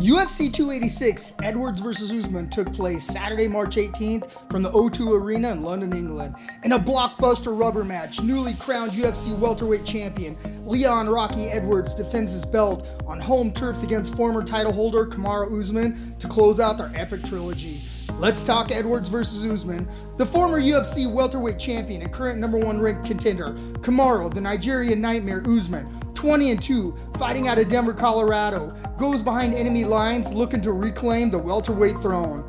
UFC 286 Edwards vs. Usman took place Saturday, March 18th from the O2 Arena in London, England. In a blockbuster rubber match, newly crowned UFC welterweight champion Leon "Rocky" Edwards defends his belt on home turf against former title holder Kamaru Usman to close out their epic trilogy. Let's talk Edwards vs. Usman. The former UFC welterweight champion and current #1 ranked contender, Kamaru, the Nigerian Nightmare Usman, 20-2, fighting out of Denver, Colorado, goes behind enemy lines looking to reclaim the welterweight throne.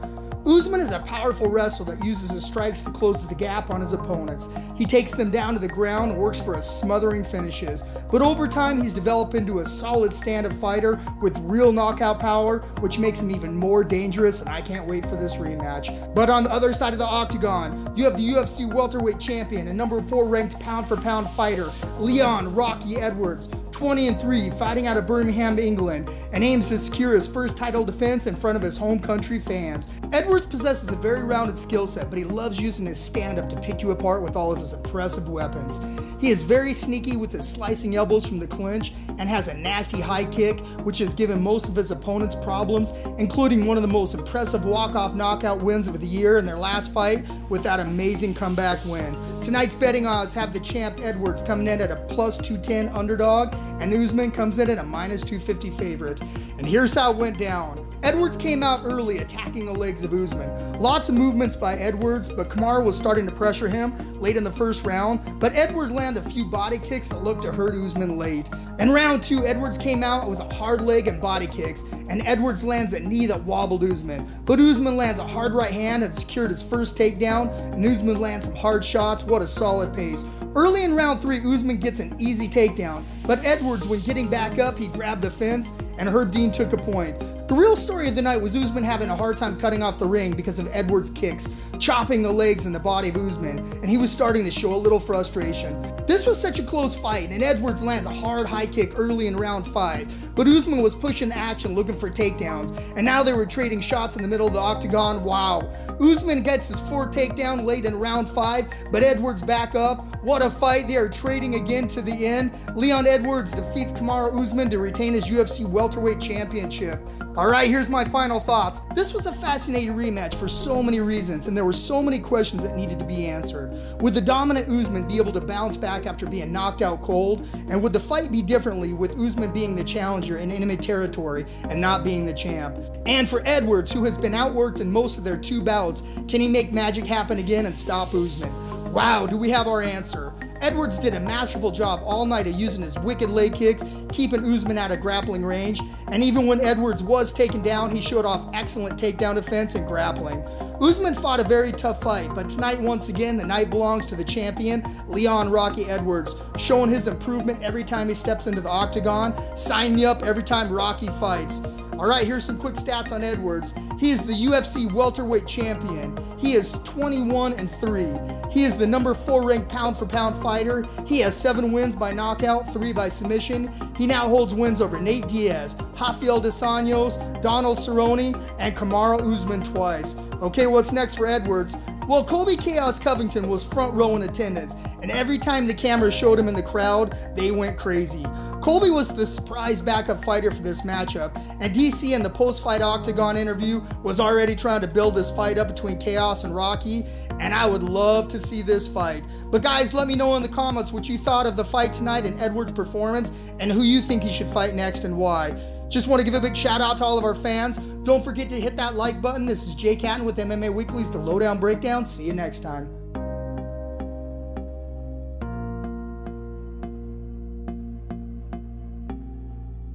Usman is a powerful wrestler that uses his strikes to close the gap on his opponents. He takes them down to the ground and works for his smothering finishes. But over time, he's developed into a solid stand-up fighter with real knockout power, which makes him even more dangerous, and I can't wait for this rematch. But on the other side of the octagon, you have the UFC welterweight champion and #4 ranked pound-for-pound fighter, Leon "Rocky" Edwards, 20-3, fighting out of Birmingham, England, and aims to secure his first title defense in front of his home country fans. Edwards possesses a very rounded skill set, but he loves using his stand-up to pick you apart with all of his impressive weapons. He is very sneaky with his slicing elbows from the clinch and has a nasty high kick, which has given most of his opponents problems, including one of the most impressive walk-off knockout wins of the year in their last fight with that amazing comeback win. Tonight's betting odds have the champ Edwards coming in at a +210 underdog, and Usman comes in at a -250 favorite. And here's how it went down. Edwards came out early, attacking the legs of Usman. Lots of movements by Edwards, but Kamaru was starting to pressure him late in the first round, but Edwards landed a few body kicks that looked to hurt Usman late. In round 2, Edwards came out with a hard leg and body kicks, and Edwards lands a knee that wobbled Usman. But Usman lands a hard right hand and secured his first takedown, and Usman lands some hard shots. What a solid pace. Early in round 3, Usman gets an easy takedown, but Edwards, when getting back up, he grabbed the fence, and Herb Dean took a point. The real story of the night was Usman having a hard time cutting off the ring because of Edwards' kicks, chopping the legs and the body of Usman, and he was starting to show a little frustration. This was such a close fight, and Edwards lands a hard high kick early in round 5, but Usman was pushing action looking for takedowns, and now they were trading shots in the middle of the octagon. Wow. Usman gets his 4th takedown late in round 5, but Edwards back up. What a fight. They are trading again to the end. Leon Edwards defeats Kamaru Usman to retain his UFC welterweight championship. Alright, here's my final thoughts. This was a fascinating rematch for so many reasons, and there were so many questions that needed to be answered. Would the dominant Usman be able to bounce back after being knocked out cold? And would the fight be differently with Usman being the challenger in enemy territory and not being the champ? And for Edwards, who has been outworked in most of their 2 bouts, can he make magic happen again and stop Usman? Wow, do we have our answer? Edwards did a masterful job all night of using his wicked leg kicks, keeping Usman out of grappling range, and even when Edwards was taken down, he showed off excellent takedown defense and grappling. Usman fought a very tough fight, but tonight, once again, the night belongs to the champion, Leon "Rocky" Edwards, showing his improvement every time he steps into the octagon. Sign me up every time Rocky fights. Alright, here's some quick stats on Edwards. He is the UFC welterweight champion. He is 21-3. He is the #4 ranked pound-for-pound fighter. He has 7 wins by knockout, 3 by submission. He now holds wins over Nate Diaz, Rafael dos Anjos, Donald Cerrone, and Kamaru Usman twice. Okay, what's next for Edwards? Well, Colby "Chaos" Covington was front row in attendance, and every time the camera showed him in the crowd, they went crazy. Colby was the surprise backup fighter for this matchup, and DC in the post-fight octagon interview was already trying to build this fight up between Chaos and Rocky, and I would love to see this fight. But guys, let me know in the comments what you thought of the fight tonight and Edwards' performance, and who you think he should fight next and why. Just want to give a big shout out to all of our fans. Don't forget to hit that like button. This is Jay Catton with MMA Weekly's The Lowdown Breakdown. See you next time.